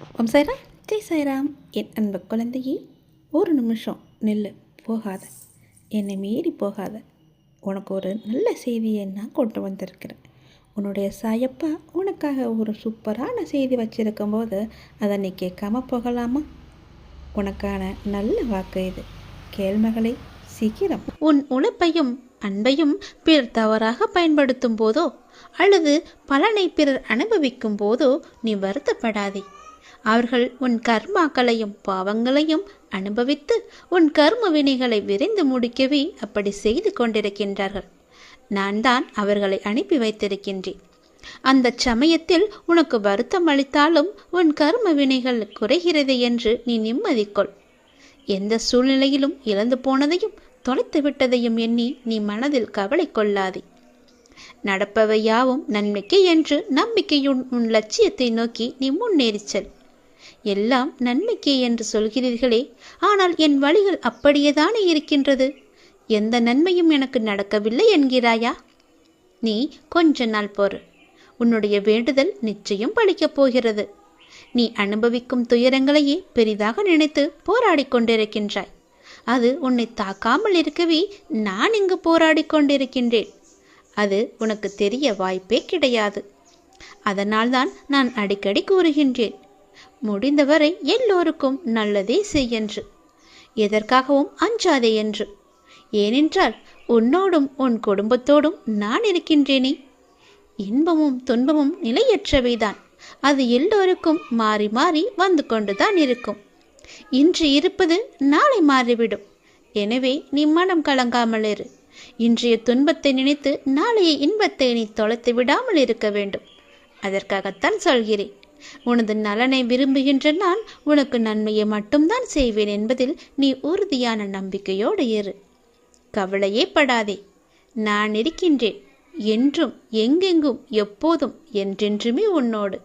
ஓம் சாய்ராம், ஜெய் சாய்ராம். என் அன்பு குழந்தையே, ஒரு நிமிஷம் நில்லு, போகாத, என்னை மீறி போகாத. உனக்கு ஒரு நல்ல செய்தியை நான் கொண்டு வந்திருக்கிறேன். உன்னுடைய சாயப்பா உனக்காக ஒரு சூப்பரான செய்தி வச்சிருக்கும் போது அதை நீ கேட்காம போகலாமா? உனக்கான நல்ல வாக்கு இது. கேள்மகளை சீக்கிரம். உன் உழைப்பையும் அன்பையும் பிறர் தவறாக பயன்படுத்தும் போதோ அல்லது பலனை பிறர் அனுபவிக்கும் போதோ நீ வருத்தப்படாதே. அவர்கள் உன் கர்மாக்களையும் பாவங்களையும் அனுபவித்து உன் கர்ம வினைகளை விரைந்து முடிக்கவே அப்படி செய்து கொண்டிருக்கின்றார்கள். நான் தான் அவர்களை அனுப்பி வைத்திருக்கின்றேன். அந்த சமயத்தில் உனக்கு வருத்தம் அளித்தாலும் உன் கர்ம வினைகள் குறைகிறது என்று நீ நிம்மதிக்கொள். எந்த சூழ்நிலையிலும் இழந்து போனதையும் தொலைத்து விட்டதையும் எண்ணி நீ மனதில் கவலை கொள்ளாதே. நடப்பவை யாவும் நன்மைக்கு என்று நம்பிக்கையுன் உன் லட்சியத்தை நோக்கி நீ முன்னேறிச்சல். எல்லாம் நன்மைக்கே என்று சொல்கிறீர்களே, ஆனால் என் வழிகள் அப்படியேதானே இருக்கின்றது. எந்த நன்மையும் எனக்கு நடக்கவில்லை என்கிறாயா? நீ கொஞ்ச நாள் போறு. உன்னுடைய வேண்டுதல் நிச்சயம் பலிக்கப் போகிறது. நீ அனுபவிக்கும் துயரங்களையே பெரிதாக நினைத்து போராடி கொண்டிருக்கின்றாய். அது உன்னை தாக்காமல் இருக்கவே நான் இங்கு போராடி கொண்டிருக்கின்றேன். அது உனக்கு தெரிய வாய்ப்பே கிடையாது. அதனால்தான் நான் அடிக்கடி கூறுகின்றேன், முடிந்தவரை எல்லோருக்கும் நல்லதே செய்யென்று, எதற்காகவும் அஞ்சாதே என்று. ஏனென்றால் உன்னோடும் உன் குடும்பத்தோடும் நான் இருக்கின்றேனே. இன்பமும் துன்பமும் நிலையற்றவைதான். அது எல்லோருக்கும் மாறி மாறி வந்து கொண்டுதான் இருக்கும். இன்று இருப்பது நாளை மாறிவிடும். எனவே நீ மனம் கலங்காமல் இரு. இன்றைய துன்பத்தை நினைத்து நாளைய இன்பத்தை நீ தொலைத்து விடாமல் இருக்க வேண்டும். அதற்காகத்தான் சொல்கிறேன். உனது நலனை விரும்புகின்ற நான் உனக்கு நன்மையை மட்டும்தான் செய்வேன் என்பதில் நீ உறுதியான நம்பிக்கையோடு இரு. கவலையே படாதே. நான் இருக்கின்றேன். என்றும் எங்கெங்கும் எப்போதும் என்றென்றுமே உன்னோடு.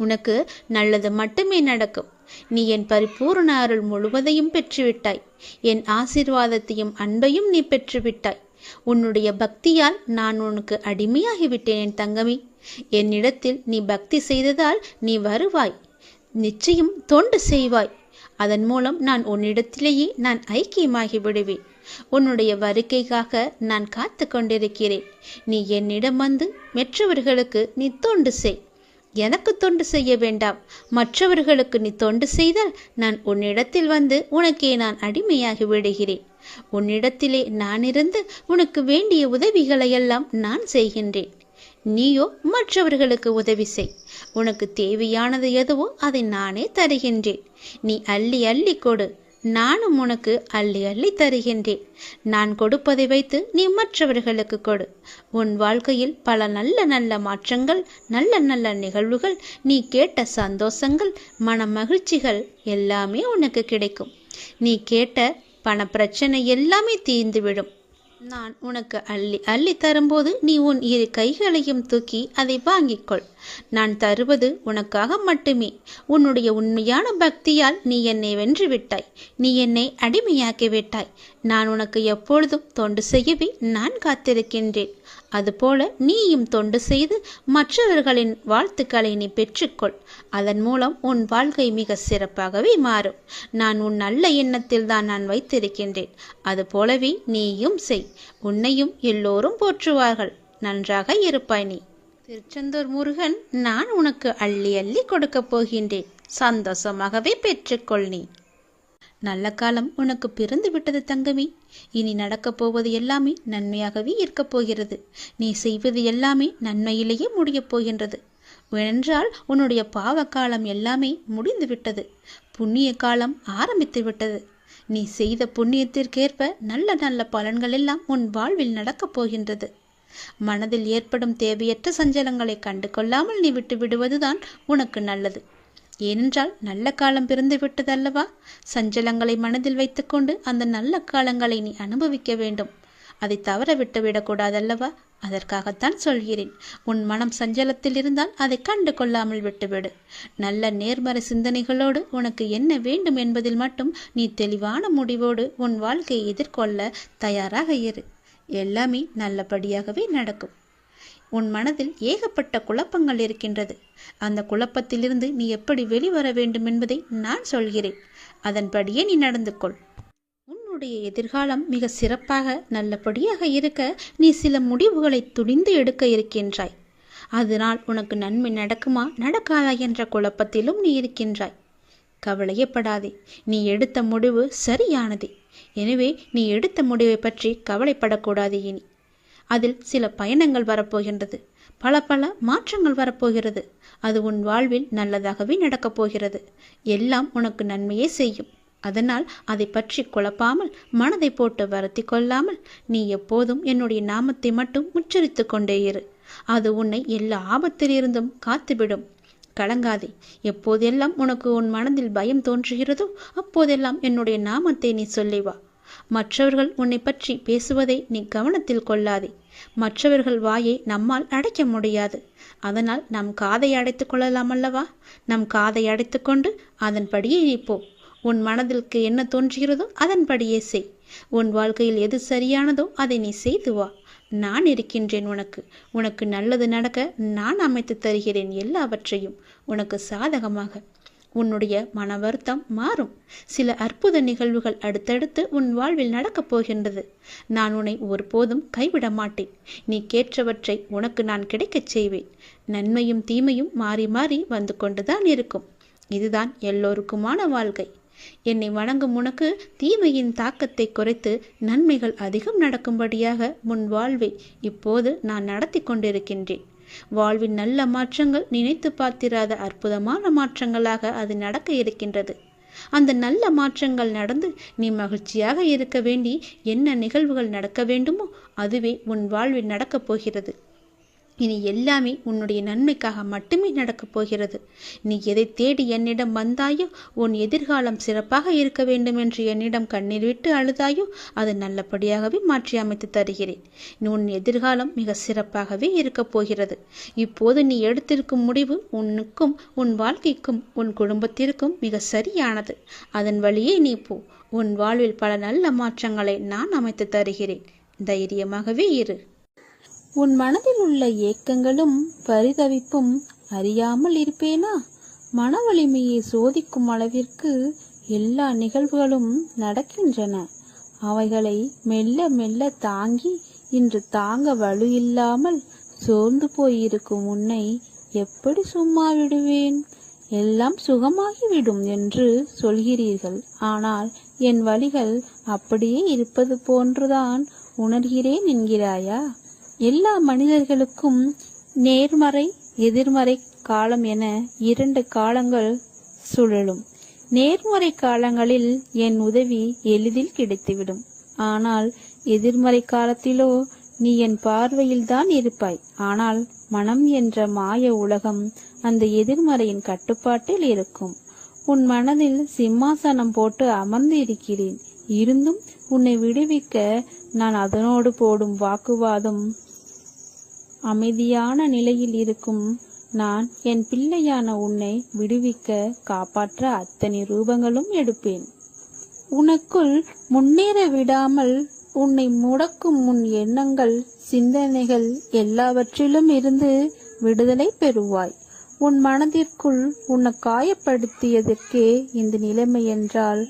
உனக்கு நல்லது மட்டுமே நடக்கும். நீ என் பரிபூர்ண அருள் முழுவதையும் பெற்றுவிட்டாய். என் ஆசீர்வாதத்தையும் அன்பையும் நீ பெற்றுவிட்டாய். உன்னுடைய பக்தியால் நான் உனக்கு அடிமையாகிவிட்டேன் என் தங்கமே. என்னிடத்தில் நீ பக்தி செய்ததால் நீ வருவாய். நிச்சயம் தொண்டு செய்வாய். அதன் மூலம் நான் உன்னிடத்திலேயே நான் ஐக்கியமாகி விடுவேன். உன்னுடைய வருகைக்காக நான் காத்து கொண்டிருக்கிறேன். நீ என்னிடம் வந்து மற்றவர்களுக்கு நீ தொண்டு செய். எனக்கு தொண்டு செய்ய வேண்டாம். மற்றவர்களுக்கு நீ தொண்டு செய்தால் நான் உன்னிடத்தில் வந்து உனக்கே நான் அடிமையாகி விடுகிறேன். உன்னிடத்திலே நான் இருந்து உனக்கு வேண்டிய உதவிகளையெல்லாம் நான் செய்கின்றேன். நீயோ மற்றவர்களுக்கு உதவி செய். உனக்கு தேவையானது எதுவோ அதை நானே தருகின்றேன். நீ அள்ளி அள்ளி கொடு. நானும் உனக்கு அள்ளி அள்ளி தருகின்றேன். நான் கொடுப்பதை வைத்து நீ மற்றவர்களுக்கு கொடு. உன் வாழ்க்கையில் பல நல்ல நல்ல மாற்றங்கள், நல்ல நல்ல நிகழ்வுகள், நீ கேட்ட சந்தோஷங்கள், மன மகிழ்ச்சிகள் எல்லாமே உனக்கு கிடைக்கும். நீ கேட்ட பண பிரச்சனை எல்லாமே தீர்ந்துவிடும். நான் உனக்கு அள்ளி அள்ளி தரும்போது நீ உன் இரு கைகளையும் தூக்கி அதை வாங்கிக்கொள். நான் தருவது உனக்காக மட்டுமே. உன்னுடைய உண்மையான பக்தியால் நீ என்னை வென்று விட்டாய். நீ என்னை அடிமையாக்கி விட்டாய். நான் உனக்கு எப்பொழுதும் தொண்டு செய்யவே நான் காத்திருக்கின்றேன். அதுபோல நீயும் தொண்டு செய்து மற்றவர்களின் வாழ்த்துக்களை நீ பெற்றுக்கொள். அதன் மூலம் உன் வாழ்க்கை மிக சிறப்பாகவே மாறும். நான் உன் நல்ல எண்ணத்தில் தான் நான் வைத்திருக்கின்றேன். அதுபோலவே நீயும் செய். உன்னையும் எல்லோரும் போற்றுவார்கள். நன்றாக இருப்பாய் நீ. திருச்செந்தூர் முருகன் நான் உனக்கு அள்ளி அள்ளி கொடுக்கப் போகின்றேன். சந்தோஷமாகவே பெற்றுக்கொள் நீ. நல்ல காலம் உனக்கு பிறந்து விட்டது தங்கமே. இனி நடக்கப் போவது எல்லாமே நன்மையாகவே இருக்கப் போகிறது. நீ செய்வது எல்லாமே நன்மையிலேயே முடியப் போகின்றது. ஏனென்றால் உன்னுடைய பாவ காலம் எல்லாமே முடிந்து விட்டது. புண்ணிய காலம் ஆரம்பித்து விட்டது. நீ செய்த புண்ணியத்திற்கேற்ப நல்ல நல்ல பலன்கள் எல்லாம் உன் வாழ்வில் நடக்கப் போகின்றது. மனதில் ஏற்படும் தேவையற்ற சஞ்சலங்களை கண்டு கொள்ளாமல் நீ விட்டு விடுவதுதான் உனக்கு நல்லது. ஏனென்றால் நல்ல காலம் பிறந்து விட்டதல்லவா? சஞ்சலங்களை மனதில் வைத்துக்கொண்டு அந்த நல்ல காலங்களை நீ அனுபவிக்க வேண்டும். அதை தவற விட்டு விடக்கூடாதல்லவா? அதற்காகத்தான் சொல்கிறேன். உன் மனம் சஞ்சலத்தில் இருந்தால் அதை கண்டு கொள்ளாமல் விட்டுவிடு. நல்ல நேர்மறை சிந்தனைகளோடு உனக்கு என்ன வேண்டும் என்பதில் மட்டும் நீ தெளிவான முடிவோடு உன் வாழ்க்கையை எதிர்கொள்ள தயாராக இரு. எல்லாமே நல்லபடியாகவே நடக்கும். உன் மனதில் ஏகப்பட்ட குழப்பங்கள் இருக்கின்றது. அந்த குழப்பத்திலிருந்து நீ எப்படி வெளிவர வேண்டும் என்பதை நான் சொல்கிறேன். அதன்படியே நீ நடந்து கொள். உன்னுடைய எதிர்காலம் மிக சிறப்பாக நல்லபடியாக இருக்க நீ சில முடிவுகளை துணிந்து எடுக்க இருக்கின்றாய். அதனால் உனக்கு நன்மை நடக்குமா நடக்காதா என்ற குழப்பத்திலும் நீ இருக்கின்றாய். கவலையப்படாதே, நீ எடுத்த முடிவு சரியானதே. எனவே நீ எடுத்த முடிவை பற்றி கவலைப்படக்கூடாது. இனி அதில் சில பயணங்கள் வரப்போகின்றது, பல மாற்றங்கள் வரப்போகிறது. அது உன் வாழ்வில் நல்லதாகவே நடக்கப் போகிறது. எல்லாம் உனக்கு நன்மையே செய்யும். அதனால் அதை பற்றி குழப்பாமல், மனதை போட்டு வருத்தி கொள்ளாமல் நீ எப்போதும் என்னுடைய நாமத்தை மட்டும் உச்சரித்து கொண்டே இரு. அது உன்னை எல்லா ஆபத்திலிருந்தும் காத்துவிடும். கலங்காதே. எப்போதெல்லாம் உனக்கு உன் மனதில் பயம் தோன்றுகிறதோ அப்போதெல்லாம் என்னுடைய நாமத்தை நீ சொல்லி வா. மற்றவர்கள் உன்னை பற்றி பேசுவதை நீ கவனத்தில் கொள்ளாதே. மற்றவர்கள் வாயை நம்மால் அடைக்க முடியாது. அதனால் நம் காதை அடைத்து கொள்ளலாம் அல்லவா? நம் காதை அடைத்து கொண்டு அதன்படியே நீ போ. உன் மனதிற்கு என்ன தோன்றுகிறதோ அதன்படியே செய். உன் வாழ்க்கையில் எது சரியானதோ அதை நீ செய்து வா. நான் இருக்கின்றேன் உனக்கு. உனக்கு நல்லது நடக்க நான் அமைத்து தருகிறேன் எல்லாவற்றையும் உனக்கு சாதகமாக. உன்னுடைய மன வருத்தம் மாறும். சில அற்புத நிகழ்வுகள் அடுத்தடுத்து உன் வாழ்வில் நடக்கப் போகின்றது. நான் உன்னை ஒருபோதும் கைவிட மாட்டேன். நீ கேட்டவற்றை உனக்கு நான் கிடைக்கச் செய்வேன். நன்மையும் தீமையும் மாறி மாறி வந்து கொண்டுதான் இருக்கும். இதுதான் எல்லோருக்குமான வாழ்க்கை. என்னை வணங்கும் உனக்கு தீமையின் தாக்கத்தை குறைத்து நன்மைகள் அதிகம் நடக்கும்படியாக முன் வாழ்வை இப்போது நான் நடத்தி கொண்டிருக்கின்றேன். வாழ்வின் நல்ல மாற்றங்கள் நினைத்து பார்த்திராத அற்புதமான மாற்றங்களாக அது நடக்க இருக்கின்றது. அந்த நல்ல மாற்றங்கள் நடந்து நீ மகிழ்ச்சியாக இருக்க வேண்டி என்ன நிகழ்வுகள் நடக்க வேண்டுமோ அதுவே உன் வாழ்வில் நடக்கப் போகிறது. இனி எல்லாமே உன்னுடைய நன்மைக்காக மட்டுமே நடக்கப் போகிறது. நீ எதை தேடி என்னிடம் வந்தாயோ, உன் எதிர்காலம் சிறப்பாக இருக்க வேண்டும் என்று என்னிடம் கண்ணீர் விட்டு அழுதாயோ அது நல்லபடியாகவே மாற்றி அமைத்து தருகிறேன். உன் எதிர்காலம் மிக சிறப்பாகவே இருக்கப் போகிறது. இப்போது நீ எடுத்திருக்கும் முடிவு உன்னுக்கும் உன் வாழ்க்கைக்கும் உன் குடும்பத்திற்கும் மிக சரியானது. அதன் வழியே நீ போ. உன் வாழ்வில் பல நல்ல மாற்றங்களை நான் அமைத்து தருகிறேன். தைரியமாகவே இரு. உன் மனதில் உள்ள ஏக்கங்களும் பரிதவிப்பும் அறியாமல் இருப்பேனா? மன வலிமையை சோதிக்கும் அளவிற்கு எல்லா நிகழ்வுகளும் நடக்கின்றன. அவைகளை மெல்ல மெல்ல தாங்கி இன்று தாங்க வலு இல்லாமல் சோர்ந்து போயிருக்கும் உன்னை எப்படி சும்மா விடுவேன்? எல்லாம் சுகமாகிவிடும் என்று சொல்கிறீர்கள். ஆனால் என் வலிகள் அப்படியே இருப்பது போன்றுதான் உணர்கிறேன் என்கிறாயா? எல்லா மனிதர்களுக்கும் நேர்மறை எதிர்மறை காலம் என 2 காலங்கள் சுழலும். நேர்மறை காலங்களில் என் உதவி எளிதில் கிடைத்துவிடும். ஆனால் எதிர்மறை காலத்திலோ நீ என் பார்வையில் தான் இருப்பாய். ஆனால் மனம் என்ற மாய உலகம் அந்த எதிர்மறையின் கட்டுப்பாட்டில் இருக்கும். உன் மனதில் சிம்மாசனம் போட்டு அமர்ந்து இருக்கிறேன். இருந்தும் உன்னை விடுவிக்க நான் அதனோடு போடும் வாக்குவாதம். அமைதியான நிலையில் இருக்கும் நான் என் பிள்ளையான உன்னை விடுவிக்க காப்பாற்ற அத்தனை ரூபங்களும் எடுப்பேன். உனக்குள் முன்னேற விடாமல் உன்னை முடக்கும் உன் எண்ணங்கள் சிந்தனைகள் எல்லாவற்றிலும் இருந்து விடுதலை பெறுவாய். உன் மனதிற்குள் உன்னை காயப்படுத்தியதற்கே இந்த நிலைமை என்றால்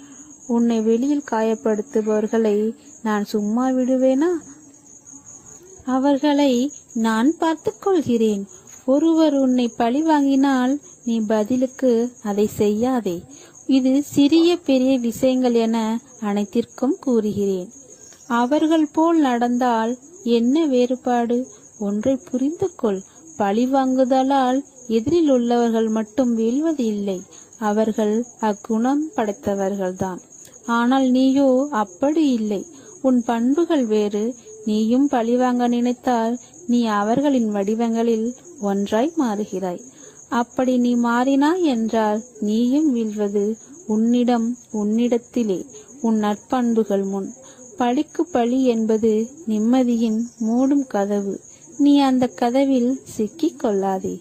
உன்னை வெளியில் காயப்படுத்துபவர்களை நான் சும்மா விடுவேனா? அவர்களை நான் பார்த்துக் கொள்கிறேன். ஒருவர் உன்னை பழி வாங்கினால் நீ பதிலுக்கு அதை செய்யாதே. இது சிறிய பெரிய விஷயங்கள் என அனைத்திற்கும் கூறுகிறேன். அவர்கள் போல் நடந்தால் என்ன வேறுபாடு? ஒன்றை புரிந்து கொள். பழி வாங்குதலால் எதிரில் உள்ளவர்கள் மட்டும் வீழ்வது இல்லை. அவர்கள் அக்குணம் படைத்தவர்கள்தான். ஆனால் நீயோ அப்படி இல்லை. உன் பண்புகள் வேறு. நீயும் பழிவாங்க நினைத்தால் நீ அவர்களின் வடிவங்களில் ஒன்றாய் மாறுகிறாய். அப்படி நீ மாறினாய் என்றால் நீயும் வீழ்வது உன்னிடத்திலே, உன் நற்பண்புகள் முன். பழிக்கு பழி என்பது நிம்மதியின் மூடும் கதவு. நீ அந்த கதவில் சிக்கிக் கொள்ளாதே.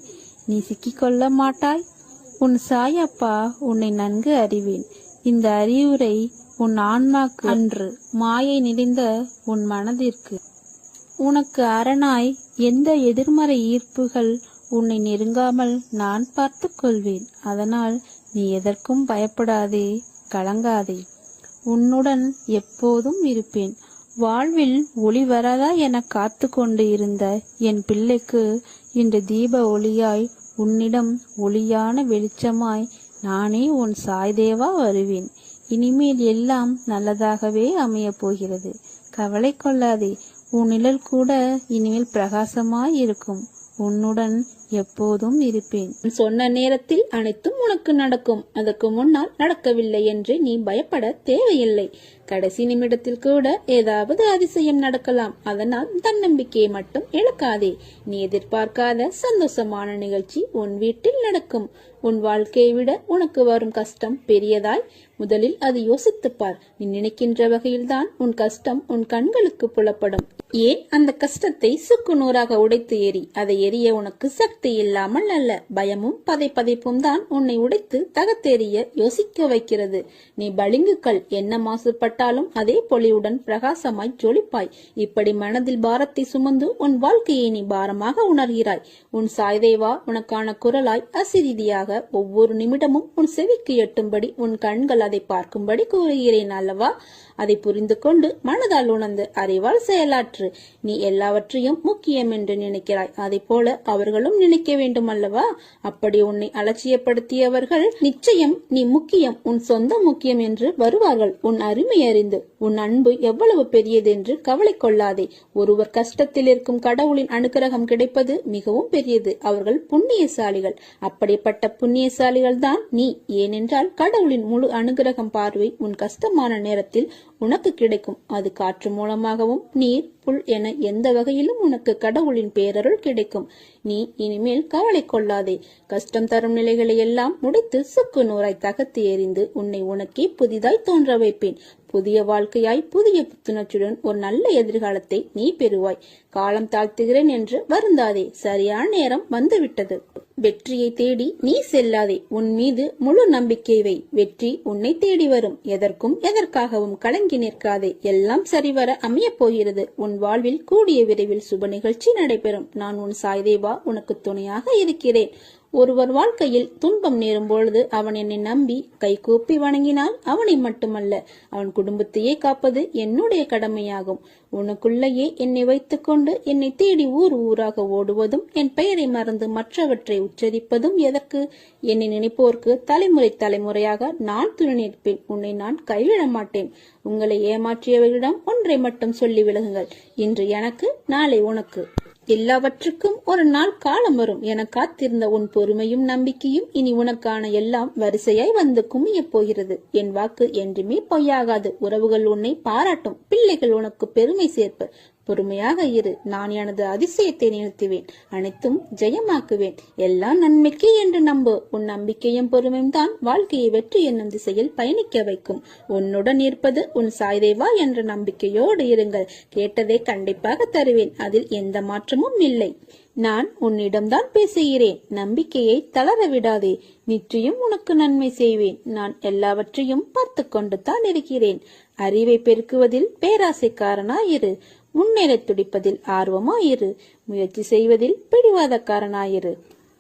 நீ சிக்கிக்கொள்ள மாட்டாய். உன் சாயப்பா உன்னை நன்கு அறிவேன். இந்த அறிவுரை உன் ஆன்மாக்கு அன்று, மாயை நிறைந்த உன் மனதிற்கு. உனக்கு அரணாய் எந்த எதிர்மறை ஈர்ப்புகள் உன்னை நெருங்காமல் நான் பார்த்து கொள்வேன். அதனால் நீ எதற்கும் பயப்படாதே, கலங்காதே. உன்னுடன் எப்போதும் இருப்பேன். வாழ்வில் ஒளி வராதா என காத்து கொண்டு இருந்த என் பிள்ளைக்கு இன்று தீப ஒளியாய், உன்னிடம் ஒளியான வெளிச்சமாய் நானே உன் சாய்தேவா வருவேன். இனிமேல் எல்லாம் நல்லதாகவே அமையப் போகிறது. கவலை கொள்ளாதே. உன் நிழல் கூட இனிமேல் பிரகாசமாய் இருக்கும். உன்னுடன் எப்போதும் இருப்பேன். சொன்ன நேரத்தில் அனைத்தும் உனக்கு நடக்கும். அதற்கு முன்னால் நடக்கவில்லை என்று நீ பயப்பட தேவையில்லை. கடைசி நிமிடத்தில் கூட ஏதாவது அதிசயம் நடக்கலாம். அதனால் தன்னம்பிக்கையை மட்டும் இழக்காதே. நீ எதிர்பார்க்காத சந்தோஷமான நிகழ்ச்சி உன் வீட்டில் நடக்கும். உன் வாழ்க்கையை விட உனக்கு வரும் கஷ்டம் பெரியதாய்? முதலில் அது யோசித்துப்பார். நீ நினைக்கின்ற வகையில்தான் உன் கஷ்டம் உன் கண்களுக்கு புலப்படும். ஏன் அந்த கஷ்டத்தை சுக்கு நூறாக உடைத்து எறி. அதை எரிய உனக்கு சக்தி இல்லாமல் அல்ல, பயமும் பதைப்பும் தான் உன்னை உடைத்து தகத்தெறிய யோசிக்க வைக்கிறது. நீ பளிங்குகள் என்ன மாசுபட்டாலும் அதே பொலிவுடன் பிரகாசமாய் ஜொலிப்பாய். இப்படி மனதில் பாரத்தை சுமந்து உன் வாழ்க்கையை நீ பாரமாக உணர்கிறாய். உன் சாய்தேவா உனக்கான குரலாய் அசிரீதியாக ஒவ்வொரு நிமிடமும் உன் செவிக்கு எட்டும்படி உன் கண்கள் அதை பார்க்கும்படி கூறுகிறேன் அல்லவா? அதை புரிந்து கொண்டு மனதால் உணர்ந்து அறிவால் செயலாற்று. நீ எல்லாவற்றையும் முக்கியம் என்று நினைக்கிறாய். அதை போல அவர்களும் நினைக்க வேண்டும் அல்லவா? அப்படி உன்னை அலட்சியப்படுத்தியவர்கள் நிச்சயம் நீ முக்கியம், உன் சொந்த முக்கியம் என்று வருவார்கள். உன் அருமை அறிந்து உன் அன்பு எவ்வளவு பெரியதென்று கவலை கொள்ளாதே. ஒருவர் கஷ்டத்தில் இருக்கும் கடவுளின் அனுகிரகம் கிடைப்பது மிகவும் பெரியது. அவர்கள் புண்ணியசாலிகள். அப்படிப்பட்ட புண்ணியசாலிகள் தான் நீ. ஏனென்றால் கடவுளின் முழு அனுகிரகம் பார்வை உன் கஷ்டமான நேரத்தில் உனக்கு கிடைக்கும். அது காற்று மூலமாகவும் நீர் புல் என எந்த வகையிலும் உனக்கு கடவுளின் பேரருள் கிடைக்கும். நீ இனிமேல் கவலை கொள்ளாதே. கஷ்டம் தரும் நிலைகளை எல்லாம் முடித்து சுக்கு நூறாய் தகர்த்து எறிந்து உன்னை உனக்கே புதிதாய் தோன்ற வைப்பேன். புதிய வாழ்க்கையாய் புதிய புத்துணர்ச்சியுடன் ஒரு நல்ல எதிர்காலத்தை நீ பெறுவாய். காலம் தாழ்த்துகிறேன் என்று வருந்தாதே. சரியான நேரம் வந்துவிட்டது. வெற்றியை தேடி நீ செல்லாதே. உன் மீது முழு நம்பிக்கை வை. வெற்றி உன்னை தேடி வரும். எதற்கும் எதற்காகவும் கலங்கி நிற்காதே. எல்லாம் சரிவர அமையப் போகிறது. உன் வாழ்வில் கூடிய விரைவில் சுப நிகழ்ச்சி நடைபெறும். நான் உன் சாய்தேவா உனக்கு துணையாக இருக்கிறேன். ஒருவர் வாழ்க்கையில் துன்பம் நேரும் பொழுது அவன் என்னை நம்பி கைகூப்பி வணங்கினால் அவனை மட்டுமல்ல அவன் குடும்பத்தையே காப்பது என்னுடைய கடமையாகும். உனக்குள்ளேயே என்னை வைத்துக்கொண்டு என்னை தேடி ஊர் ஊராக ஓடுவதும் என் பெயரை மறந்து மற்றவற்றை உச்சரிப்பதும் எதற்கு? என்னை நினைப்போருக்கு தலைமுறை தலைமுறையாக நான் துணை நிற்பேன். உன்னை நான் கைவிட மாட்டேன். உங்களை ஏமாற்றியவர்களிடம் ஒன்றை மட்டும் சொல்லி விலகுங்கள். இன்று எனக்கு, நாளை உனக்கு. எல்லாவற்றுக்கும் ஒரு நாள் காலம் வரும் என காத்திருந்த உன் பொறுமையும் நம்பிக்கையும் இனி உனக்கான எல்லாம் வரிசையாய் வந்து குமியப் போகிறது. என் வாக்கு என்றுமே பொய்யாகாது. உறவுகள் உன்னை பாராட்டும். பிள்ளைகள் உனக்கு பெருமை சேர்ப்பர். பொறுமையாக இரு. நான் எனது அதிசயத்தை நிறுத்துவேன். அனைத்தும் ஜெயமாக்குவேன். எல்லாம் நன்மைக்கே என்று நம்பு. உன் நம்பிக்கையும் பொறுமையும் தான் வாழ்க்கையை வெற்றி என்னும் திசையில் பயணிக்க வைக்கும். உன்னுடன் இருப்பது உன் சாய்தேவா என்ற நம்பிக்கையோடு இருங்கள். கேட்டதை கண்டிப்பாக தருவேன். அதில் எந்த மாற்றமும் இல்லை. நான் உன்னிடம்தான் பேசுகிறேன். நம்பிக்கையை தளர விடாதே. நிச்சயம் உனக்கு நன்மை செய்வேன். நான் எல்லாவற்றையும் பார்த்து கொண்டு தான் இருக்கிறேன். அறிவை பெருக்குவதில் பேராசைக்காரனாயிரு. முன்னேற துடிப்பதில் ஆர்வமாயிரு. முயற்சி செய்வதில் பிடிவாதக்காரனாயிரு.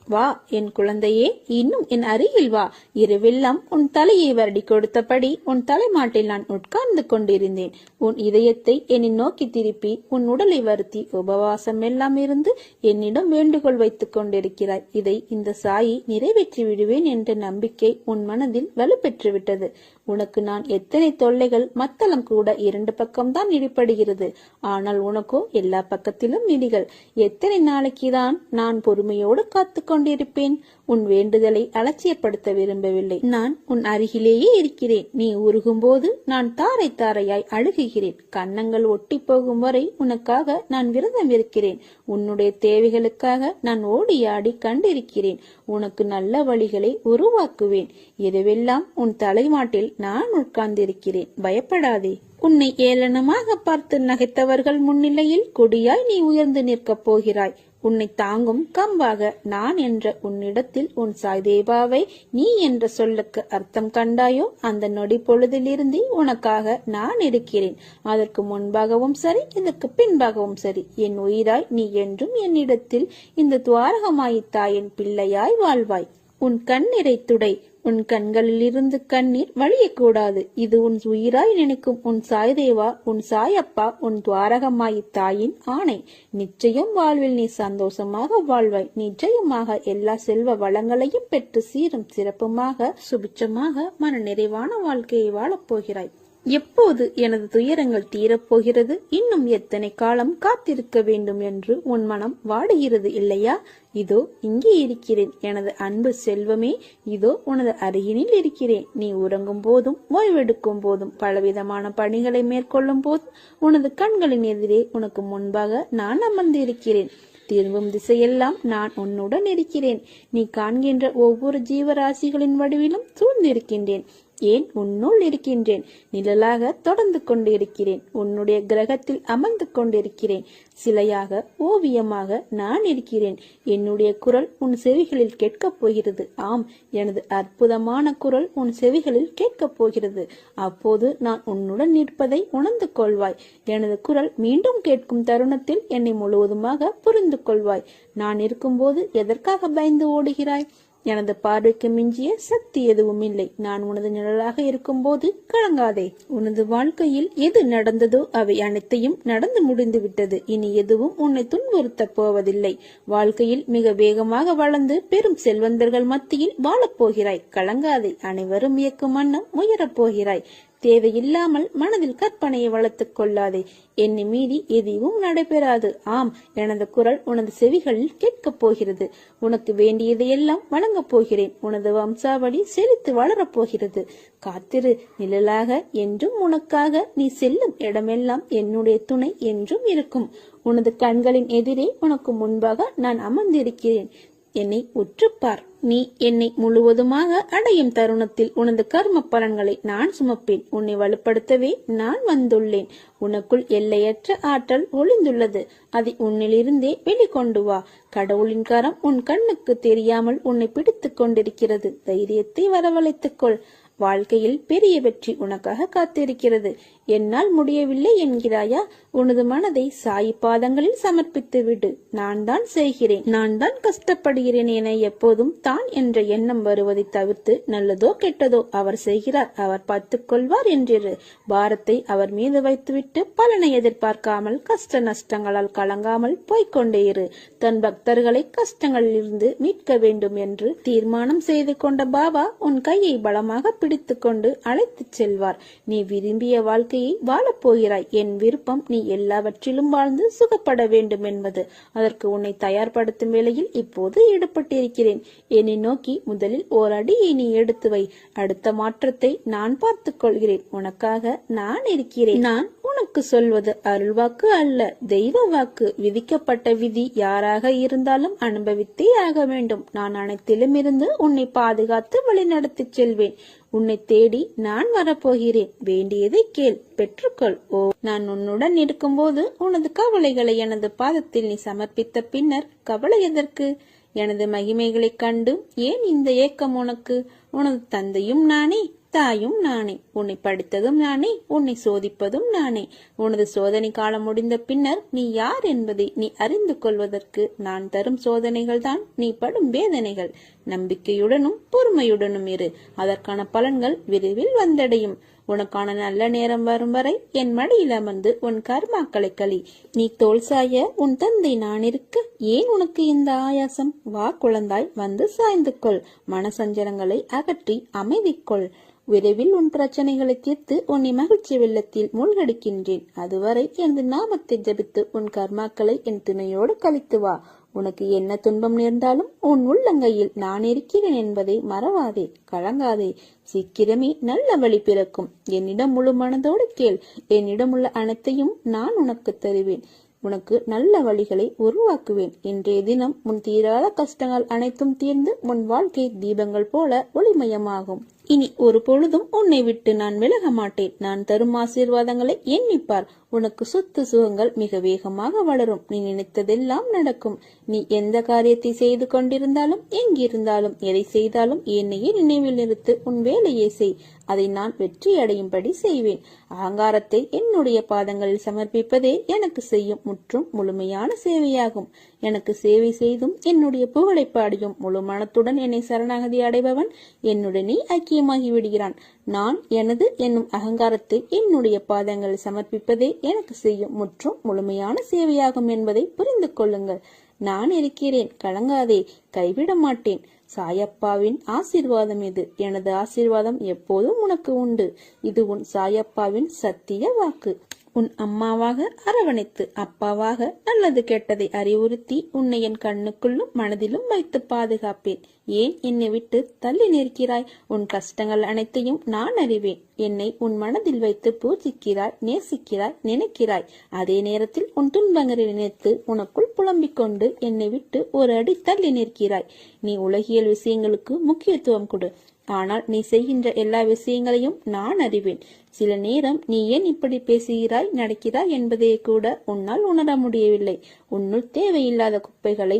வா என் குழந்தையே, இன்னும் என் அருகில் வா. இரவெல்லாம் உன் தலையை வருடி கொடுத்தபடி உன் தலைமாட்டில் நான் உட்கார்ந்து கொண்டிருந்தேன். உன் இதயத்தை என்னை நோக்கி திருப்பி உன் உடலை வருத்தி உபவாசம் எல்லாம் இருந்து என்னிடம் வேண்டுகோள் வைத்துக் கொண்டிருக்கிறாய். இதை இந்த சாயி நிறைவேற்றி விடுவேன் என்ற நம்பிக்கை உன் மனதில் வலுப்பெற்று விட்டது. உனக்கு நான் எத்தனை தொல்லைகள் மத்தளம் கூட 2 பக்கம்தான் இடிப்படுகிறது. ஆனால் உனக்கோ எல்லா பக்கத்திலும் இடிகள். எத்தனை நாளைக்குதான் நான் பொறுமையோடு காத்து கொண்டிருப்பேன்? உன் வேண்டுதலை அலட்சியப்படுத்த விரும்பவில்லை. நான் உன் அருகிலேயே இருக்கிறேன். நீ உருகும் போது நான் தாரை தாரையாய் அழுகுகிறேன். கன்னங்கள் ஒட்டி போகும் வரை உனக்காக நான் விரதம் இருக்கிறேன். உன்னுடைய தேவைகளுக்காக நான் ஓடியாடி கண்டிருக்கிறேன். உனக்கு நல்ல வழிகளை உருவாக்குவேன். இதுவெல்லாம் உன் தலைமாட்டில் நான் உட்கார்ந்திருக்கிறேன். பயப்படாதே. உன்னை ஏளனமாக பார்த்து நகைத்தவர்கள் முன்னிலையில் கொடியாய் நீ உயர்ந்து நிற்கப் போகிறாய். உன்னை தாங்கும் கம்பாக நான் என்ற உன்னிடத்தில் உன் சாய்தேவாவை நீ என்ற சொல்லுக்கு அர்த்தம் கண்டாயோ? அந்த நொடி பொழுதிலிருந்தே உனக்காக நான் இருக்கிறேன். அதற்கு முன்பாகவும் சரி, இதற்கு பின்பாகவும் சரி, என் உயிராய் நீ என்றும் என்னிடத்தில் இந்த துவாரகமாய் தாயின் பிள்ளையாய் வாழ்வாய். உன் கண்ணீரை துடை. உன் கண்களிலிருந்து கண்ணீர் வழியக்கூடாது. இது உன் உயிராய் நினைக்கும் உன் சாய்தேவா, உன் சாயப்பா, உன் துவாரகமாய் தாயின் ஆணை. நிச்சயம் வாழ்வில் நீ சந்தோஷமாக வாழ்வாய். நிச்சயமாக எல்லா செல்வ வளங்களையும் பெற்று சீரும் சிறப்புமாக சுபிட்சமாக மன நிறைவான வாழ்க்கையை வாழப்போகிறாய். எப்போது எனது துயரங்கள் தீரப்போகிறது? இன்னும் எத்தனை காலம் காத்திருக்க வேண்டும் என்று உன் மனம் வாடுகிறது இல்லையா? இதோ இங்கே இருக்கிறேன் எனது அன்பு செல்வமே. இதோ உனது அருகினில் இருக்கிறேன். நீ உறங்கும் போதும் ஓய்வெடுக்கும் போதும் பலவிதமான பணிகளை மேற்கொள்ளும் போதும் உனது கண்களின் எதிரே உனக்கு முன்பாக நான் அமர்ந்திருக்கிறேன். திரும்பும் திசையெல்லாம் நான் உன்னுடன் இருக்கிறேன். நீ காண்கின்ற ஒவ்வொரு ஜீவராசிகளின் வடிவிலும் சூழ்ந்திருக்கின்றேன். ஏன் உன்னுள் இருக்கின்றேன். நிழலாக தொடர்ந்து கொண்டிருக்கிறேன். உன்னுடைய கிரகத்தில் அமர்ந்து கொண்டிருக்கிறேன். சிலையாக ஓவியமாக நான் இருக்கிறேன். என்னுடைய குரல் உன் செவிகளில் கேட்கப் போகிறது. ஆம், எனது அற்புதமான குரல் உன் செவிகளில் கேட்கப் போகிறது. அப்போது நான் உன்னுடன் நிற்பதை உணர்ந்து கொள்வாய். எனது குரல் மீண்டும் கேட்கும் தருணத்தில் என்னை முழுவதுமாக புரிந்து கொள்வாய். நான் இருக்கும்போது எதற்காக பயந்து ஓடுகிறாய்? எனது பார்வைக்கு மிஞ்சிய சக்தி எதுவும் இல்லை. நான் உனது நிழலாக இருக்கும் போது கலங்காதே. உனது வாழ்க்கையில் எது நடந்ததோ அவை அனைத்தையும் நடந்து முடிந்து விட்டது. இனி எதுவும் உன்னை துன்புறுத்த போவதில்லை. வாழ்க்கையில் மிக வேகமாக வளர்ந்து பெரும் செல்வந்தர்கள் மத்தியில் வாழப்போகிறாய். கலங்காதே. அனைவரும் இயக்கும் வண்ணம் உயரப் போகிறாய். தேவையில்லாமல் மனதில் கற்பனையை வளர்த்துக் கொள்ளாதே. என்னை மீறி எதுவும் நடைபெறாது. ஆம், எனது குரல் உனது செவிகளில் கேட்கப் போகிறது. உனக்கு வேண்டியதையெல்லாம் வழங்கப் போகிறேன். உனது வம்சாவளி செழித்து வளரப் போகிறது. காத்திரு. நிழலாக என்றும் உனக்காக நீ செல்லும் இடமெல்லாம் என்னுடைய துணை என்றும் இருக்கும். உனது கண்களின் எதிரே உனக்கு முன்பாக நான் அமர்ந்திருக்கிறேன். என்னை உற்றுப்பார். நீ என்னை முழுவதுமாக அடையும் தருணத்தில் உனது கர்ம பலன்களை நான் சுமப்பேன். உன்னை வலுப்படுத்தவே நான் வந்துள்ளேன். உனக்குள் எல்லையற்ற ஆற்றல் ஒளிந்துள்ளது. அதை உன்னிலிருந்தே வெளிக்கொண்டு வா. கடவுளின் கரம் உன் கண்ணுக்கு தெரியாமல் உன்னை பிடித்துக் கொண்டிருக்கிறது. தைரியத்தை வரவழைத்துக்கொள். வாழ்க்கையில் பெரிய வெற்றி உனக்காக காத்திருக்கிறது. என்னால் முடியவில்லை என்கிறாயா? உனது மனதை சாய் பாதங்களில் சமர்ப்பித்து விடு. நான் தான் செய்கிறேன், நான் தான் கஷ்டப்படுகிறேன் என எப்போதும் தான் என்ற எண்ணம் வருவதை தவிர்த்து நல்லதோ கெட்டதோ அவர் செய்கிறார், அவர் பார்த்துக் கொள்வார் என்றிரு. பாரத்தை அவர் மீது வைத்துவிட்டு பலனை எதிர்பார்க்காமல் கஷ்ட நஷ்டங்களால் கலங்காமல் போய்கொண்டே இரு. தன் பக்தர்களை கஷ்டங்களில் இருந்து மீட்க வேண்டும் என்று தீர்மானம் செய்து கொண்ட பாபா உன் கையை பலமாக பிடித்துக் கொண்டு அழைத்துச் செல்வார். நீ விரும்பிய வாழ்க்கையை வாழப்போகிறாய். என் விருப்பம் நீ எல்லாவற்றிலும் வாழ்ந்து சுகப்பட வேண்டும் என்பது. அதற்கு உன்னை தயார்படுத்தும் வேளையில் இப்போது ஈடுபட்டிருக்கிறேன். என்னை நோக்கி முதலில் ஓர் அடியை நீ எடுத்து வை. அடுத்த மாற்றத்தை நான் பார்த்துக் கொள்கிறேன். உனக்காக நான் இருக்கிறேன். நான் உனக்கு சொல்வது அருள்வாக்கு அல்ல, தெய்வ வாக்கு. விதிக்கப்பட்ட விதி யாராக இருந்தாலும் அனுபவித்தே ஆக வேண்டும். நான் அனைத்திலும் இருந்து உன்னை பாதுகாத்து வழிநடத்தி செல்வேன். உன்னை தேடி நான் வரப்போகிறேன். வேண்டியதை கேள், பெற்றுக்கொள். ஓ, நான் உன்னுடன் இருக்கும்போது உனது கவலைகளை எனது பாதத்தில் நீ சமர்ப்பித்த பின்னர் கவலை எதற்கு? எனது மகிமைகளை கண்டு ஏன் இந்த ஏக்கம் உனக்கு? உனது தந்தையும் நானே, தாயும் நானே. உன்னை படித்ததும் நானே, உன்னை சோதிப்பதும் நானே. உனது சோதனை காலம் முடிந்த பின்னர் நீ யார் என்பதை நீ அறிந்து கொள்வதற்கு நான் தரும் சோதனைகள் தான் நீ படும் வேதனைகள். நம்பிக்கையுடனும் பொறுமையுடனும் இரு. அதற்கான பலன்கள் விரைவில் வந்தடையும். உனக்கான நல்ல நேரம் வரும் வரை என் மடியில் அமர்ந்து உன் கர்மாக்களை களி. நீ தோல் சாய உன் தந்தை நான் இருக்க ஏன் உனக்கு இந்த ஆயாசம்? வா குழந்தாய், வந்து சாய்ந்து கொள். மனசஞ்சலங்களை அகற்றி அமைதிக்கொள். விரைவில் உன் பிரச்சனைகளை தீர்த்து உன்னை மகிழ்ச்சி வெள்ளத்தில் மூழ்கடிக்கின்றேன். அதுவரை எனது நாமத்தை ஜபித்து உன் கர்மாக்களை என் துணையோடு கழித்து வா. உனக்கு என்ன துன்பம் நேர்ந்தாலும் உன் உள்ளங்கையில் நான் இருக்கிறேன் என்பதை மறவாதே, கலங்காதே. சீக்கிரமே நல்ல வழி பிறக்கும். என்னிடம் முழு மனதோடு கேள். என்னிடம் உள்ள அனைத்தையும் நான் உனக்கு தருவேன். உனக்கு நல்ல வழிகளை உருவாக்குவேன். இன்றைய தினம் உன் தீராத கஷ்டங்கள் அனைத்தும் தீர்ந்து உன் வாழ்க்கை தீபங்கள் போல ஒளிமயமாகும். இனி ஒரு பொழுதும் உன்னை விட்டு நான் விலக மாட்டேன். நான் தரும் ஆசீர்வாதங்களை எண்ணிப்பார். உனக்கு சொத்து சுகங்கள் மிக வேகமாக வளரும். நீ நினைத்ததெல்லாம் நடக்கும். நீ எந்த காரியத்தை செய்து கொண்டிருந்தாலும், எங்கிருந்தாலும், எதை செய்தாலும் என்னையே நினைவில் நிறுத்து. உன் வேலையை செய். அதை நான் வெற்றி அடையும்படி செய்வேன். அகங்காரத்தை என்னுடைய பாதங்களில் சமர்ப்பிப்பதே எனக்கு செய்யும் முற்றும் முழுமையான சேவையாகும். எனக்கு சேவை செய்தும் என்னுடைய புகழை பாடியும் முழு மனத்துடன் என்னை சரணாகதி அடைபவன் என்னுடனே ஐக்கியமாகி விடுகிறான். நான் எனது என்னும் அகங்காரத்தை என்னுடைய பாதங்களில் சமர்ப்பிப்பதே எனக்கு செய்யும் முற்றும் முழுமையான சேவையாகும் என்பதை புரிந்து கொள்ளுங்கள். நான் இருக்கிறேன், கலங்காதே, கைவிட மாட்டேன். சாயப்பாவின் ஆசீர்வாதம் இது. எனது ஆசீர்வாதம் எப்போதும் உனக்கு உண்டு. இது உன் சாயப்பாவின் சத்திய வாக்கு. உன் அம்மாவாக அரவணைத்து, அப்பாவாக நல்லது கெட்டதை அறிவுறுத்தி, உன்னை என் கண்ணுக்குள்ளும் மனதிலும் வைத்து பாதுகாப்பேன். ஏன் என்னை விட்டு தள்ளி நிற்கிறாய்? உன் கஷ்டங்கள் அனைத்தையும் நான் அறிவேன். என்னை உன் மனதில் வைத்து பூஜிக்கிறாய், நேசிக்கிறாய், நினைக்கிறாய். அதே நேரத்தில் உன் துன்பங்களை நினைத்து உனக்குள் புலம்பிக் கொண்டு என்னை விட்டு ஒரு அடி தள்ளி நிற்கிறாய். நீ உலகியல் விஷயங்களுக்கு முக்கியத்துவம் கொடு. ஆனால் நீ செய்கின்ற எல்லா விஷயங்களையும் நான் அறிவேன். சில நேரம் நீ ஏன் இப்படி பேசுகிறாய், நடக்கிறாய் என்பதை கூட உன்னால் உணர முடியவில்லை. உன்னுள் தேவையில்லாத குப்பைகளை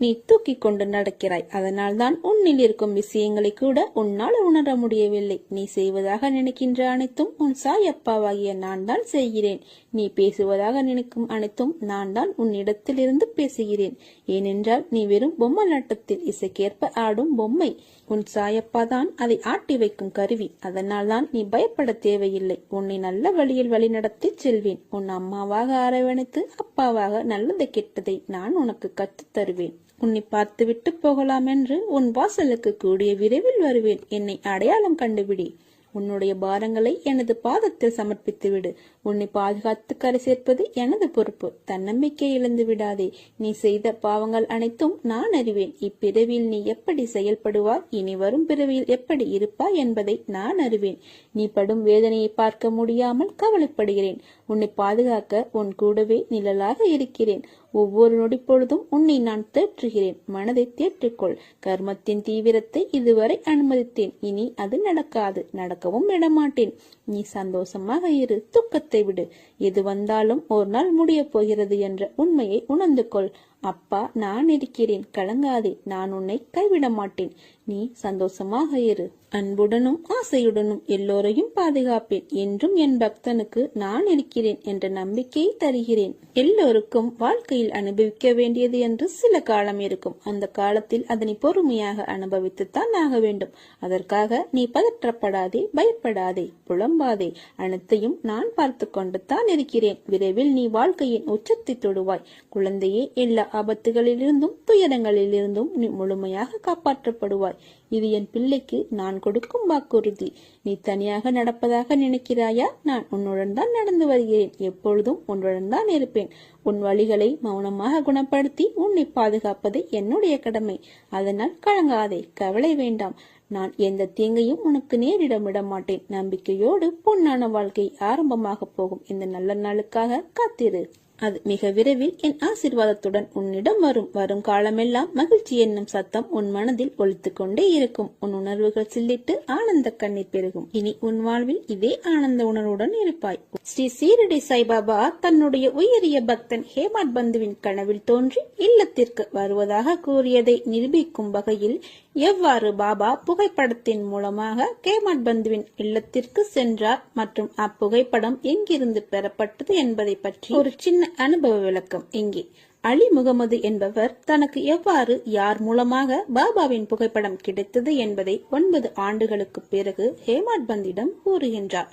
நீ தூக்கி கொண்டு நடக்கிறாய். அதனால்தான் உன்னில் இருக்கும் விஷயங்களை கூட உன்னால் உணர முடியவில்லை. நீ செய்வதாக நினைக்கின்ற அனைத்தும் உன் சாயப்பாவாகிய நான் தான் செய்கிறேன். நீ பேசுவதாக நினைக்கும் அனைத்தும் நான் தான் உன்னிடத்திலிருந்து பேசுகிறேன். ஏனென்றால் நீ வெறும் பொம்மலாட்டத்தில் இசைக்கேற்ப ஆடும் பொம்மை. உன் சாயப்பா தான் அதை ஆட்டி வைக்கும் கருவி. அதனால் தான் நீ பயப்பட தேவையில்லை. உன்னை நல்ல வழியில் வழிநடத்தி செல்வேன். உன் அம்மாவாக அரவணைத்து, அப்பாவாக நல்லது கெட்டதை நான் உனக்கு கற்றுத் தருவேன். உன்னை பார்த்து விட்டு போகலாம் என்று உன் வாசலுக்கு கூடிய விரைவில் வருவேன். என்னை அடையாளம் கண்டுபிடி. உன்னுடைய பாரங்களை எனது பாதத்தில் சமர்ப்பித்து விடு. உன்னை பாதுகாத்து கரை சேர்ப்பது எனது பொறுப்பு. தன்னம்பிக்கை இழந்து விடாதே. நீ செய்த பாவங்கள் அனைத்தும் நான் அறிவேன். இப்பிறவியில் நீ எப்படி செயல்படுவாய், இனி வரும் பிறவியில் எப்படி இருப்பாய் என்பதை நான் அறிவேன். நீ படும் வேதனையை பார்க்க முடியாமல் கவலைப்படுகிறேன். உன்னை பாதுகாக்க உன் கூடவே நிழலாக இருக்கிறேன். ஒவ்வொரு நொடி பொழுதும் உன்னை நான் தேற்றுகிறேன். மனதை தேற்றிக்கொள். கர்மத்தின் தீவிரத்தை இதுவரை அனுமதித்தேன். இனி அது நடக்காது, நடக்கவும் விடமாட்டேன். நீ சந்தோஷமாக இரு, துக்கத்தை விடு. எது வந்தாலும் ஒரு நாள் முடிய போகிறது என்ற உண்மையை உணர்ந்து கொள். அப்பா நான் இருக்கிறேன், கலங்காதே. நான் உன்னை கைவிட மாட்டேன். நீ சந்தோஷமாக இரு. அன்புடனும் ஆசையுடனும் எல்லோரையும் பாதுகாப்பேன். என்றும் என் பக்தனுக்கு நான் இருக்கிறேன் என்ற நம்பிக்கையை தருகிறேன். எல்லோருக்கும் வாழ்க்கையில் அனுபவிக்க வேண்டியது என்று சில காலம் இருக்கும். அந்த காலத்தில் அதனை பொறுமையாக அனுபவித்துத்தான் ஆக வேண்டும். அதற்காக நீ பதற்றப்படாதே, பயப்படாதே, புலம்பாதே. அனைத்தையும் நான் பார்த்து கொண்டு தான் இருக்கிறேன். விரைவில் நீ வாழ்க்கையின் உச்சத்தை தொடுவாய். குழந்தையே, எல்லா ஆபத்துகளிலிருந்தும் துயரங்களிலிருந்தும் நீ முழுமையாக காப்பாற்றப்படுவாய். இது என் பிள்ளைக்கு நான் கொடுக்கும் வாக்குறுதி. நீ தனியாக நடப்பதாக நினைக்கிறாயா? நான் உன்னுடன் தான் நடந்து வருகிறேன். எப்பொழுதும் உன்னுடன் தான் இருப்பேன். உன் வழிகளை மௌனமாக குணப்படுத்தி உன்னை பாதுகாப்பது என்னுடைய கடமை. அதனால் கலங்காதே, கவலை வேண்டாம். நான் எந்த தீங்கையும் உனக்கு நேரிட விட மாட்டேன். நம்பிக்கையோடு பொன்னான வாழ்க்கை ஆரம்பமாக போகும். இந்த நல்ல நாளுக்காக காத்திரு. அது மிக விரைவில் என் ஆசீர்வாதத்துடன் உன்னிடம் வரும் காலமெல்லாம் மகிழ்ச்சி என்னும் சத்தம் உன் மனதில் ஒலித்து கொண்டே இருக்கும். உன் உணர்வுகள் சில்லிட்டு ஆனந்த கண்ணீர் பெருகும். இனி உன் வாழ்வில் இதே ஆனந்த உணர்வுடன் இருப்பாய். ஸ்ரீ சீரடி சாய்பாபா தன்னுடைய உயரிய பக்தன் ஹேமாட் பந்துவின் கனவில் தோன்றி இல்லத்திற்கு வருவதாக கூறியதை நிரூபிக்கும் வகையில் எவ்வாறு பாபா புகைப்படத்தின் மூலமாக ஹேமாட் பந்துவின் இல்லத்திற்கு சென்றார் மற்றும் அப்புகைப்படம் எங்கிருந்து பெறப்பட்டது என்பதை பற்றி ஒரு சின்ன அனுபவ விளக்கம் இங்கே. அலி முகமது என்பவர் தனக்கு எவ்வாறு யார் மூலமாக பாபாவின் புகைப்படம் கிடைத்தது என்பதை 9 ஆண்டுகளுக்கு பிறகு ஹேமாட் பந்திடம் கூறுகின்றார்.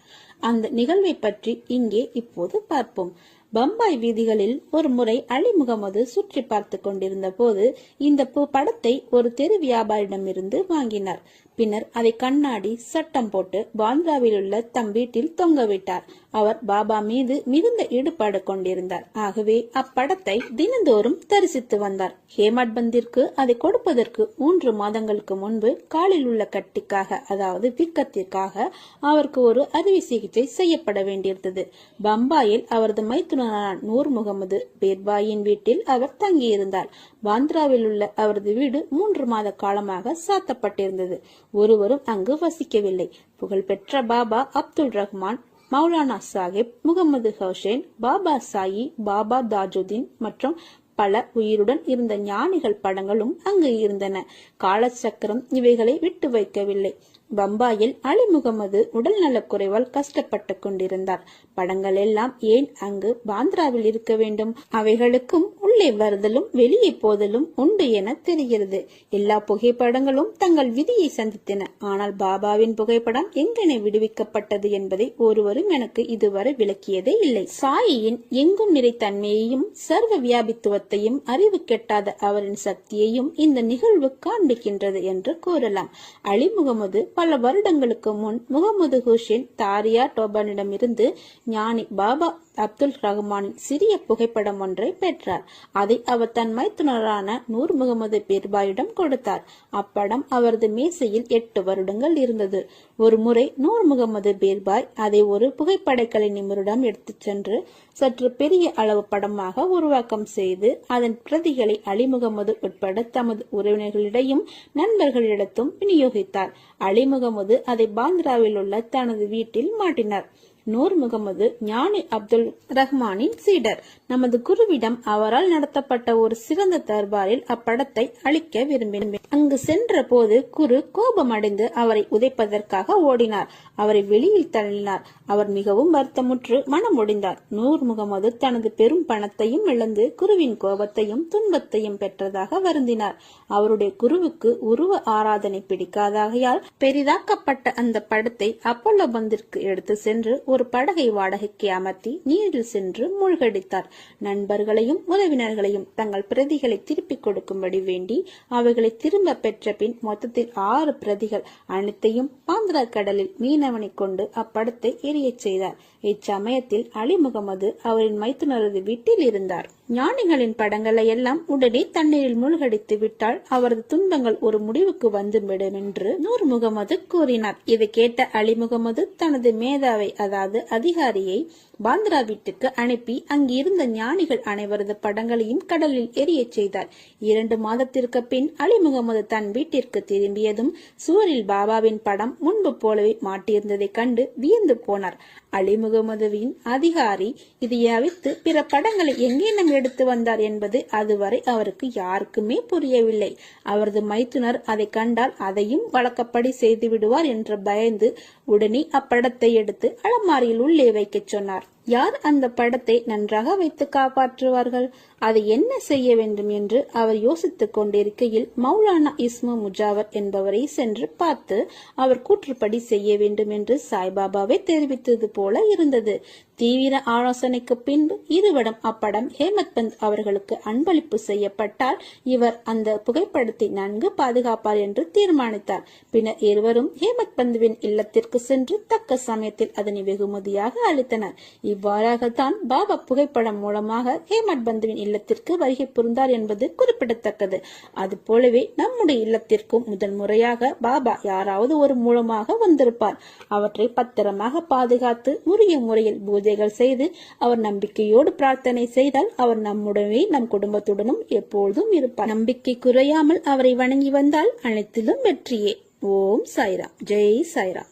அந்த நிகழ்வை பற்றி இங்கே இப்போது பார்ப்போம். பம்பாய் வீதிகளில் ஒரு முறை அலி முகமது சுற்றி பார்த்து கொண்டிருந்த போது இந்த படத்தை ஒரு தெரு வியாபாரியிடமிருந்து வாங்கினார். பின்னர் அதை கண்ணாடி சட்டம் போட்டு பாந்திராவில் உள்ள தம் வீட்டில் தொங்கவிட்டார். அவர் பாபா மீது மிகுந்த ஈடுபாடு கொண்டிருந்தார். ஆகவே அப்படத்தை தினந்தோறும் தரிசித்து வந்தார். ஹேமாட் பந்திற்கு அதை கொடுப்பதற்கு 3 மாதங்களுக்கு முன்பு காலில் உள்ள கட்டிக்காக, அதாவது வீக்கத்திற்காக அவருக்கு ஒரு அறுவை சிகிச்சை செய்யப்பட வேண்டியிருந்தது. பம்பாயில் அவரது மைத்துனரான நூர் முகமது பேர்பாயின் வீட்டில் அவர் தங்கியிருந்தார். பாந்திராவில் உள்ள அவரது வீடு 3 மாத காலமாக சாத்தப்பட்டிருந்தது. ஒருவரும் அங்கு வசிக்கவில்லை. புகழ்பெற்ற பாபா அப்துல் ரஹ்மான், மௌலானா சாஹிப், முகமது ஹுசைன், பாபா சாயி, பாபா தாஜுதீன் மற்றும் பல உயிருடன் இருந்த ஞானிகள் படங்களும் அங்கு இருந்தன. காலச்சக்கரம் இவைகளை விட்டு வைக்கவில்லை. பம்பாயில் அலி முகமது உடல் நலக்குறைவால் கஷ்டப்பட்டு கொண்டிருந்தார். படங்கள் எல்லாம் ஏன் அங்கு பாந்திராவில் இருக்க வேண்டும்? அவைகளுக்கும் உள்ளே வருதலும் வெளியே போதலும் உண்டு என தெரிகிறது. எல்லா புகைப்படங்களும் தங்கள் விதியை சந்தித்தன. ஆனால் பாபாவின் புகைப்படம் எங்கென விடுவிக்கப்பட்டது என்பதை ஒருவரும் எனக்கு இதுவரை விளக்கியதே இல்லை. சாயியின் எங்கும் நிறைத்தன்மையையும் சர்வ வியாபித்துவத்தையும் அறிவு கெட்டாத அவரின் சக்தியையும் இந்த நிகழ்வு காண்பிக்கின்றது என்று கூறலாம். அலி முகமது பல வருடங்களுக்கு முன் முகமது ஹுசைன் தாரியா டோபனிடமிருந்து ஞானி பாபா அப்துல் ரஹ்மானின் சிறிய புகைப்படம் ஒன்றை பெற்றார். அதை அவர் தன் மைத்துனரான நூர் முகமது பீர்பாயிடம் கொடுத்தார். அப்படம் அவரது மேசையில் 8 வருடங்கள் இருந்தது. ஒரு முறை நூர் முகமது பீர்பாய் அதை ஒரு புகைப்படக்கலை நிபுணரிடம் எடுத்துச் சென்று சற்று பெரிய அளவு படமாக உருவாக்கம் செய்து அதன் பிரதிகளை அலி முகமது உட்பட தமது உறவினர்களிடையும் நண்பர்களிடத்தும் விநியோகித்தார். அலி முகமது அதை பாந்திராவில் உள்ள தனது வீட்டில் மாட்டினார். நூர் முகமது ஞானி அப்துல் ரஹ்மானின் சீடர். நமது குருவிடம் அவரால் நடத்தப்பட்ட ஒரு சிறந்த தர்பாரில் அப்படத்தை அளிக்க விரும்பினார். அங்கு சென்ற போது குரு கோபமடைந்து அவரை உதைப்பதற்காக ஓடினார். அவரை வெளியில் தள்ளினார். அவர் மிகவும் வருத்தமுற்று மனம் ஒடிந்தார். நூர் முகமது தனது பெரும் பணத்தையும் இழந்து குருவின் கோபத்தையும் துன்பத்தையும் பெற்றதாக வருந்தினார். அவருடைய குருவுக்கு உருவ ஆராதனை பிடிக்காதகையால் பெரிதாக்கப்பட்ட அந்த படத்தை அப்பல்லோ பந்திற்கு எடுத்து சென்று ஒரு படகை வாடகைக்கு அமர்த்தி நீரில் சென்று மூழ்கடித்தார். நண்பர்களையும் உறவினர்களையும் தங்கள் பிரதிகளை திருப்பிக் கொடுக்கும்படி வேண்டி அவைகளை திரும்ப பெற்ற பின் மொத்தத்தில் 6 பிரதிகள் அனைத்தையும் பாந்திரா கடலில் மீனவனை கொண்டு அப்படத்தை எரியச் செய்தார். இச்சமயத்தில் அலி முகமது அவரின் மைத்துனரது வீட்டில் இருந்தார். ஞானிகளின் படங்களை எல்லாம் உடனே தண்ணீரில் மூழ்கடித்து விட்டால் அவரது துன்பங்கள் ஒரு முடிவுக்கு வந்துவிடும் என்று நூர் முகமது கூறினார். இதை கேட்ட அலி முகமது தனது மேதாவை அதாவது அதிகாரியை பாந்திரா வீட்டுக்கு அனுப்பி அங்கிருந்த ஞானிகள் அனைவரது படங்களையும் கடலில் எரியச் செய்தார். 2 மாதத்திற்கு பின் அலி முகமது தன் வீட்டிற்கு திரும்பியதும் சுவரில் பாபாவின் படம் முன்பு போலவே மாட்டியிருந்ததை கண்டு வியந்து போனார். அலி முகமதுவின் அதிகாரி இதை அவித்து பிற படங்களை எங்கே நம் எடுத்து வந்தார் என்பது அதுவரை அவருக்கு யாருக்குமே புரியவில்லை. அவரது மைத்துனர் அதை கண்டால் அதையும் வழக்கப்படி செய்து விடுவார் என்று பயந்து உடனே அப்படத்தை எடுத்து அலமாரியில் உள்ளே வைக்க சொன்னார். யார் அந்த படத்தை நன்றாக வைத்து காப்பாற்றுவார்கள்? அதை என்ன செய்ய வேண்டும் என்று அவர் யோசித்துக் கொண்டிருக்கையில் மௌலானா இஸ்மு முஜாவர் என்பவரை சென்று பார்த்து அவர் கூற்றுப்படி செய்ய வேண்டும் என்று சாய்பாபாவை தெரிவித்தது போல இருந்தது. தீவிர ஆலோசனைக்கு பின்பு இருவரும் அப்படம் ஹேமத் பந்த் அவர்களுக்கு அன்பளிப்பு செய்யப்பட்டால் இவர் அந்த புகைப்படத்தை நன்கு பாதுகாப்பார் என்று தீர்மானித்தார். பின்னர் இருவரும் ஹேமத் பந்துவின் இல்லத்திற்கு சென்று தக்க சமயத்தில் அதனை வெகுமதியாக அளித்தனர். இவ்வாறாகத்தான் பாபா புகைப்படம் மூலமாக ஹேமத் பந்துவின் இல்லத்திற்கு வருகை புரிந்தார் என்பது குறிப்பிடத்தக்கது. அது போலவே நம்முடைய இல்லத்திற்கும் முதல் முறையாக பாபா யாராவது ஒரு மூலமாக வந்திருப்பார். அவற்றை பத்திரமாக பாதுகாத்து உரிய முறையில் பூஜைகள் செய்து அவர் நம்பிக்கையோடு பிரார்த்தனை செய்தால் அவர் நம்முடனே நம் குடும்பத்துடனும் எப்பொழுதும் இருப்பார். நம்பிக்கை குறையாமல் அவரை வணங்கி வந்தால் அனைத்திலும் வெற்றியே. ஓம் சாய்ராம். ஜெய் சாய்ராம்.